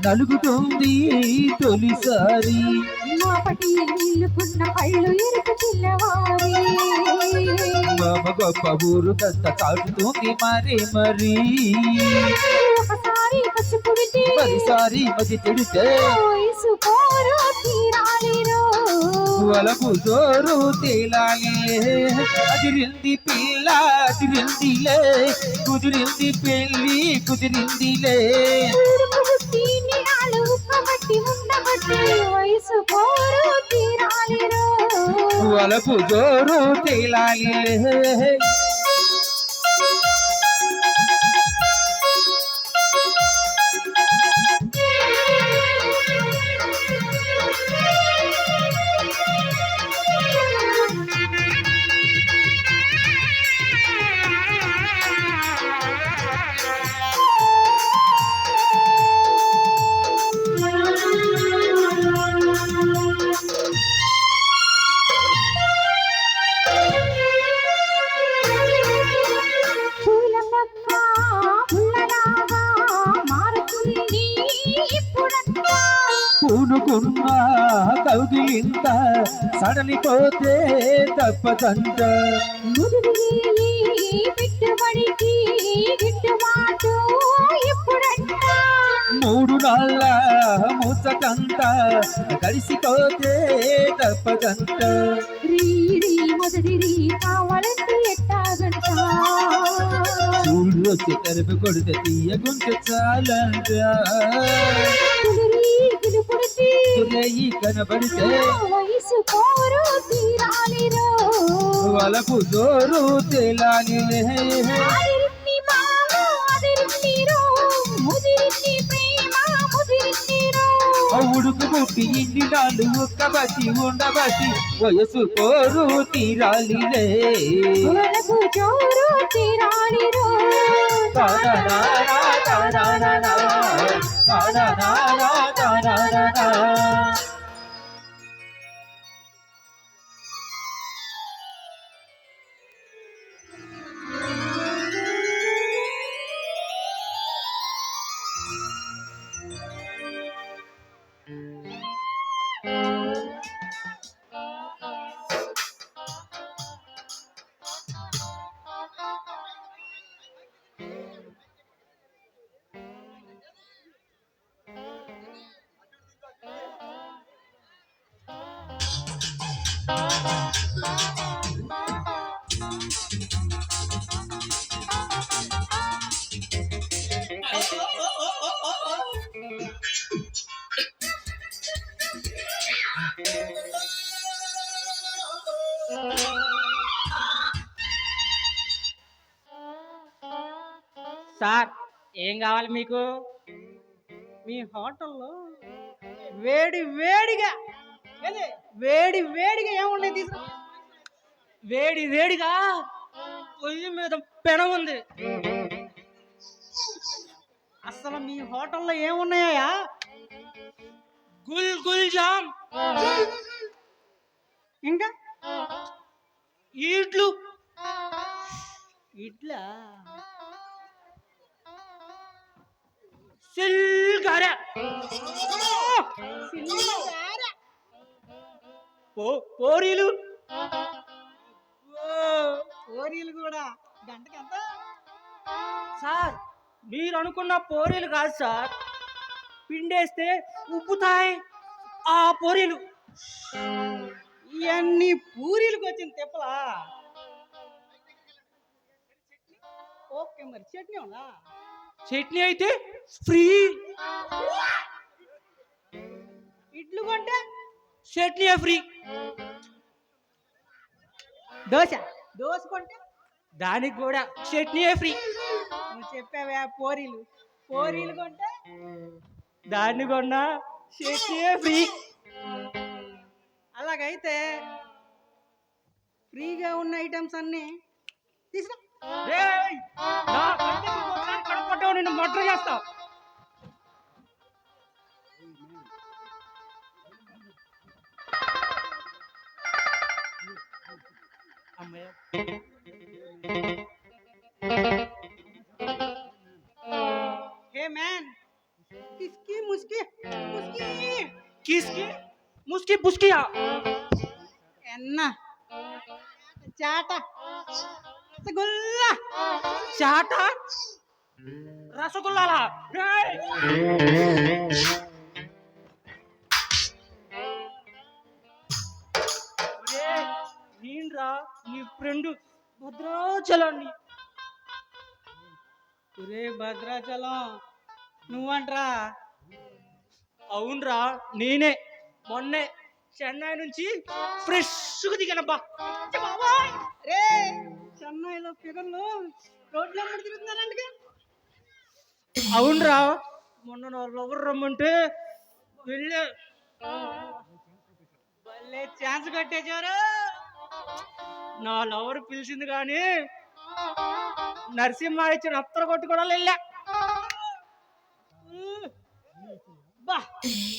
నలుగుతుంది తొలిసారి. మాపటి నిల్లుకున్న పళ్ళు ఎరుపు చిన్నవారి. మామ గొప్ప ఊరు కంత చాటుతుంది మరి మరి. ఒకసారి పసి పుడితే మరిసారి మతి తెడితే వయసు పోరు తీరాలిరో, వలపు జోరు తేలాలిలే. అదిరింది పిల్ల అదిరిందిలే, కుదిరింది పెళ్ళి కుదిరిందిలే. ఉడుకు పుట్టిని నాలు ఉక్కబట్టి ఉండబట్టి వయసు పోరు తీరాలిరో. వలపు జోరు తేలాలిలే. కౌగిలింత సడలిపోతే తప్పదంట ముదిరి పెట్టుబడికి గిట్టుబాటు ఎప్పుడంట 3 నాళ్ళ ముచ్చటంత కలిసిపోతే తప్పదంట రీ మొదటి కావాలంటే ఎట్టాగంట చూడు వచ్చి తలుపు కొడితే తీయగుంటే చాలంట పుడితే రేయి కనబడితే వయసు కోరు తీరాలిరో వలపు జోరు తేలాలిలే అదిరిన్ని మామ అదిరిన్నిరో ముదిరిన్ని ప్రేమ ముదిరిన్నిరో ఉడుకు పుట్టి ఇన్ని నాళ్ళు ఒక్కబట్టి ఉండబట్టి వయసు కోరు తీరాలిలే వలపు జోరు తీరాలిరో తాననానా, తాననానా, తాననానా, తాననానా. సార్ ఏం కావాలి మీకు? మీ హోటల్లో వేడి వేడిగా ఏమున్నాయి తీసుకు వేడి వేడిగా పొయ్యి మీద పెనం ఉంది. అసలు మీ హోటల్లో ఏమున్నాయా? గుల్ జామ్, ఇంకా ఇడ్లా సిల్గారా పోరీలు కూడా గంటకి ఎంత సార్? మీరు అనుకున్న పోరీలు కాదు సార్, పిండేస్తే ఉబ్బుతాయి ఆ పోరీలు. ఇవన్నీ పూరీలకు వచ్చిన తెప్పలా. ఓకే, మరి చట్నీ ఉందా? చట్నీ అయితే ఫ్రీ. ఇడ్లు కొంటే చట్నీ ఫ్రీ. దోశ కొంటే దానికి కూడా చట్నీ ఫ్రీ. నువ్వు చెప్పావా పోరీలు కొంటే దాన్ని కొన్నా చట్నీ ఫ్రీ. అలాగైతే ఫ్రీగా ఉన్న ఐటమ్స్ అన్నీ తీసుకురా. నిన్ను మటర్ చేస్తావు. हे मैन, किसकी मुस्की किसकी मुस्की पुस्किया एन्ना चाटा रसगुल्ला चाटा రసగుల్లాలా? నేనురా నీ ఫ్రెండ్ భద్రాచలాన్ని. భద్రాచలం నువ్వంట్రా? అవునరా, నేనే మొన్నే చెన్నై నుంచి ఫ్రెష్గా దిగానబ్బా. రే, చెన్నైలో ఫిగర్లు రోడ్లు ఎక్కడ తిరుగుతున్నారంటే? అవునరా, మొన్న నా లవర్ రమ్మంటే వెళ్ళే. భలే ఛాన్స్ కట్టేశారు. నా లవర్ పిలిచింది కానీ నరసింహ ఇచ్చిన అత్తర కొట్టు కూడా వెళ్ళా.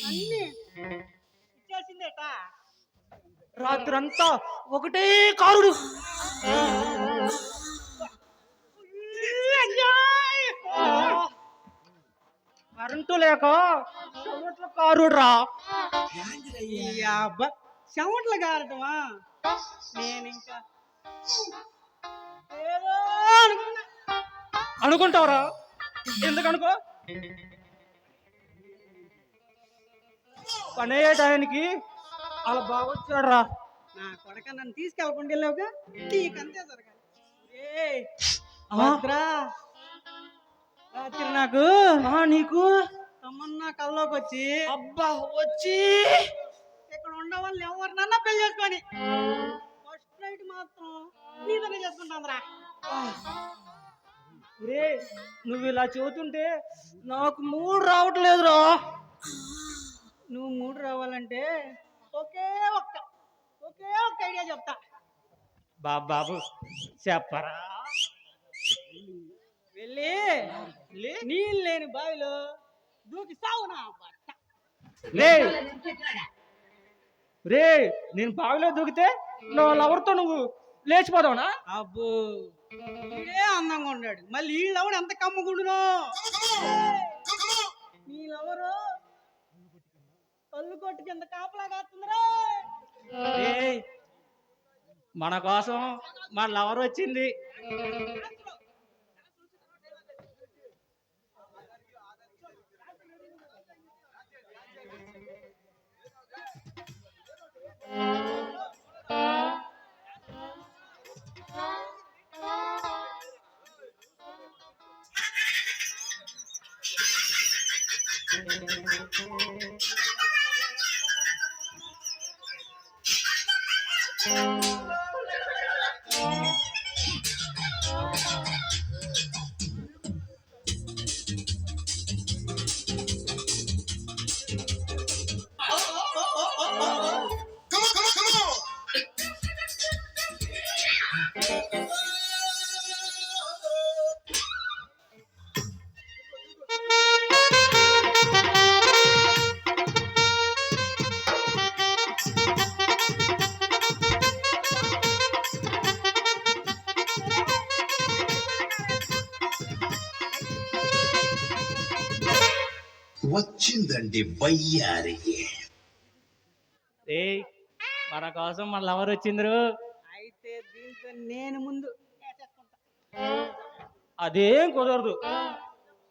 అన్ని ఇచ్చేసిందేట. రాత్రంతా ఒకటే కారుడు. కరెంటు లేక చెమట్ల కారుడ్రా. అబ్బా చెమట్ల కారటమా? నేను ఇంకా ఏదో అనుకుంటావురా. ఎందుకు అనుకో, పని అయ్యే టయానికి అలా బాగొచ్చాడు రా. నా కొడక నన్ను తీసుకెళ్ళకుండా వెళ్ళావుగా, నీకంతే జరగాలి. రాత్రి నాకు నీకు తమన్నా కల్లోకి వచ్చి అబ్బా వచ్చి ఇక్కడ ఉండవాళ్ళు ఎవరినన్నా పెళ్లి చేసుకొని ఫస్ట్ నైట్ మాత్రం నీతోనే చేసుకుంటాంరా. నువ్వు ఇలా చెబుతుంటే నాకు మూడు రావట్లేదురా. నువ్వు మూడు రావాలంటే ఒకే ఒక్క ఐడియా చెప్తా. బాబు చెప్పరా. వెళ్ళి నీళ్ళు లేని బావిలో దూకి సావు నా బట్ట. రే నేను బావిలో దూకితే నువ్వు లవర్తో నువ్వు లేచిపోదావునా? అబ్బో వీడే అందంగా ఉన్నాడు, మళ్ళీ ఈ లవడు ఎంత కమ్ముకుండునో. నీ లవరు కళ్ళు కొట్టు కింద కాపలా కాస్తుందిరా. మన కోసం మన లవర్ వచ్చింది. వచ్చిందండి బయ్యారి. మన కోసం మన లవర్ వచ్చిందిరు. అయితే దీంతో నేను ముందు అదేం కుదరదు.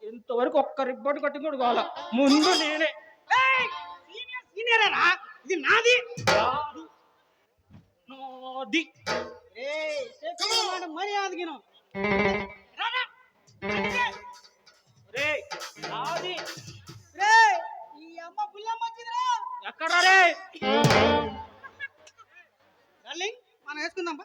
ఇంతవరకు ఒక్క రిబ్బన్ కట్టింగ్ కూడా కావాల. ముందు నేనే. ఇది నాది నాది. మర్యాదగిన నాది. ఈ అమ్మ పుల్లమ్మ వచ్చిందిరా. ఎక్కడా రే డార్లింగ్, మనం వేసుకుందాం.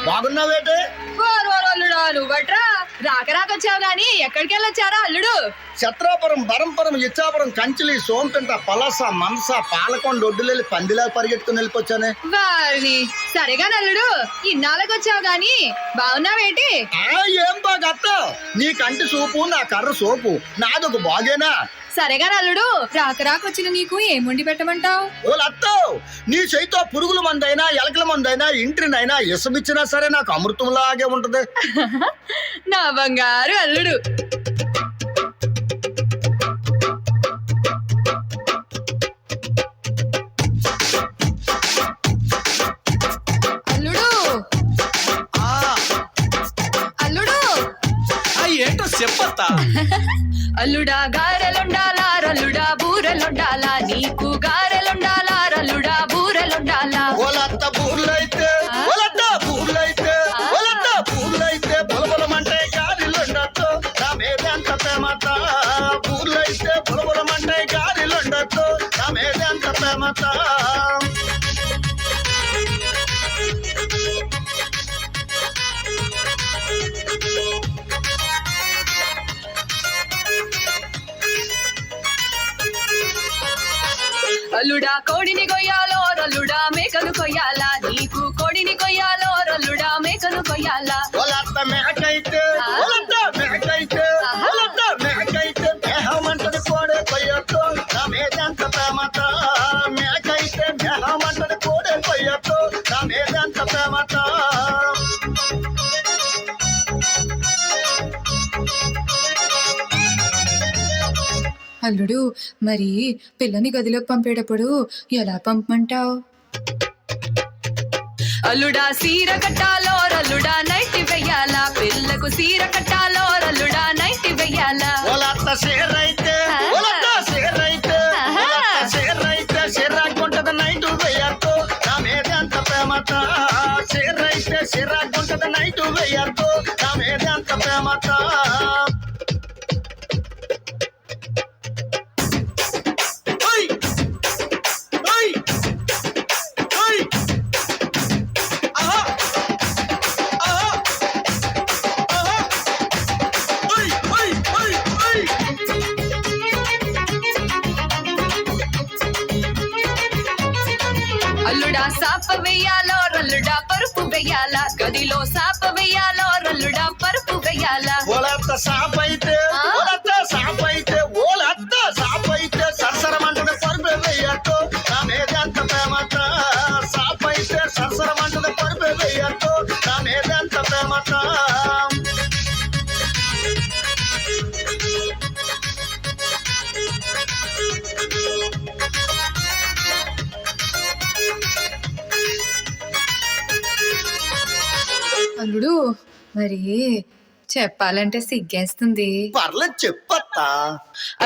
బాగున్నావేటే? నువ్వట్రా రాకరాకొచ్చావు గాని ఎక్కడికి వెళ్ళొచ్చారా అల్లుడు? ఛత్రాపురం, బరంపురం, ఇచ్చాపురం, కంచిలి, సోంపెంట, పలాస, మనస, పాలకొండ, ఒడ్డులెళ్ళి పందిలా పరిగెట్టుకుని వెళ్ళిపోచ్చానే. వారిని సరేగా నల్లుడు, ఇన్నాళ్ళకి వచ్చావు గాని బాగున్నావేంటి? ఏం బాగత్త, నీ కంటి సూపు నా కర్ర సోపు, నాదొక బాగేనా? సరేగా నల్లుడు, రాకరాకొచ్చిన నీకు ఏం వండి పెట్టమంటావు? ఓలత్తో, నీ చేయితో పురుగుల మందైనా ఎలకల మందైనా ఇంటినైనా ఇసమిచ్చినా సరే నాకు అమృతంలాగే ఉంటది. నా బంగారు అల్లుడు. అల్లుడు అల్లుడు ఏంటో చెప్పత్తా. అల్లుడా గారెలుండాలా, రల్లుడా బూరెలుండాలా, నీకు గారెలుండాలా, రల్లుడా బూరెలుండాలా. ఓలత్త బూర్లైతే, ఓలత్త బూర్లైతే, ఓలత్త బూర్లైతే బొలబొలమంటే గాలిలుండొచ్చు నా మీదంత ప్రేమత. బూర్లైతే బొలబొలమంటే గాలిలుండొచ్చు నా మీదంత ప్రేమత. అల్లుడా కోడిని కొయ్యాలో రల్లుడా మేకను కొయ్యాలా నీకు కోడిని కొయ్యాలో రల్లుడా మేకను కొయ్యాలా ఒలత్త మేకైతే మేహమంటది కోడే కొయ్యొద్దు నా మీదంత ప్రేమత మేకైతే మేహమంటది కోడే కొయ్యొద్దు నా మీదంత ప్రేమత అల్లుడు మరి పిల్లని గదిలోకి పంపేటప్పుడు ఎలా పంపమంటావు అల్లుడా సీర కట్టాలో రల్లుడా నైట్ వెయ్యాలా పిల్లకు సీర కట్టాలో రల్లుడా నైట్ వెయ్యాలా ఒలత్త సేరైతే సిరాకుంటది నైటు వెయ్యొద్దు నా మీదంత ప్రేమత సిరాకుంటది నైటు వెయ్యొద్దు నా మీదంత ప్రేమత అల్లుడా సాప వెయ్యాలో రల్లుడా పరుపు వెయ్యాలా గదిలో సాప వెయ్యాలో రల్లుడా పరుపు వెయ్యాలా ఒలత్త సాపైతే సరసరమంటది పరుపు వెయ్యొద్దు నా మీదంత ప్రేమత సాపైతే సరసరమంటది పరుపు వెయ్యొద్దు నా మీదంత ప్రేమత అల్లుడు మరి చెప్పాలంటే సిగ్గేస్తుంది పర్లేదు చెప్పత్తా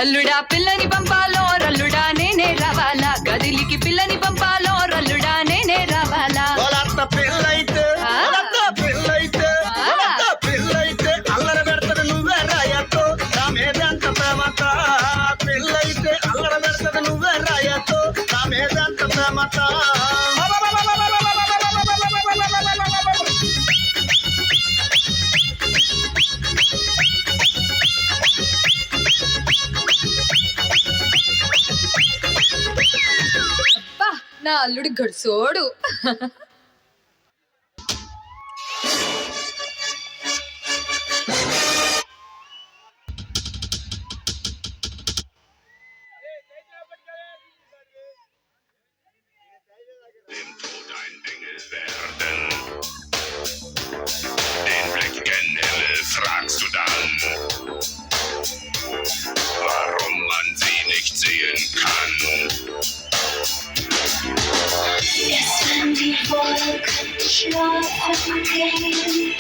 అల్లుడా పిల్లని పంపాలో రల్లుడా నేనే రావాలా గదిలికి పిల్లని పంపాలో రల్లుడా నేనే రావాలా ఒలత్త పిల్లైతే అల్లరి పెడతది నువ్వే రాయొద్దు నా మీదంత ప్రేమత పిల్లైతే అల్లరి పెడతది నువ్వే రాయొద్దు నా మీదంత ప్రేమత అబ్బా నా అల్లుడు గడుసోడు Ein Engel werden. Den Blick gen Himmel fragst du dann, warum man sie nicht sehen kann. Erst wenn die Wolken schlafen gehen,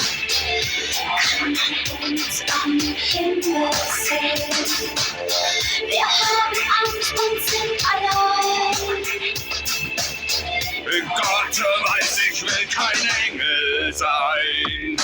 kann man uns am Himmel sehen. Wir haben Angst und sind allein. Gott weiß, ich will kein Engel sein.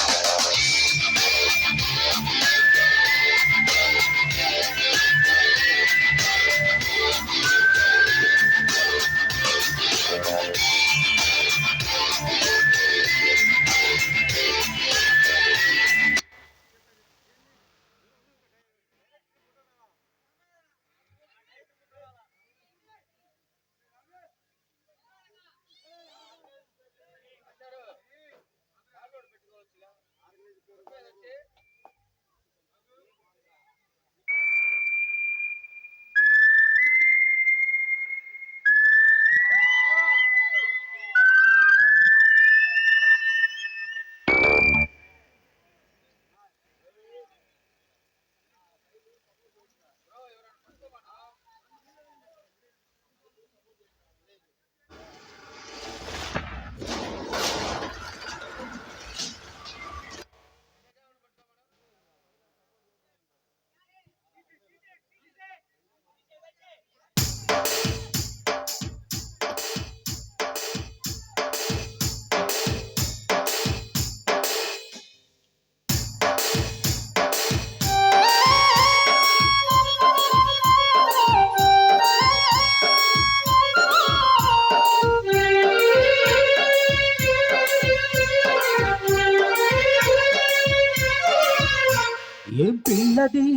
ఏం పిల్లది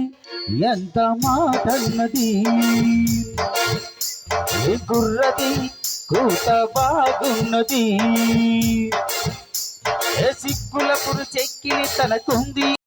ఎంత మాటన్నది గుర్రది కూత బాగున్నది సిక్కుల పురు చెక్కిలి తనకుంది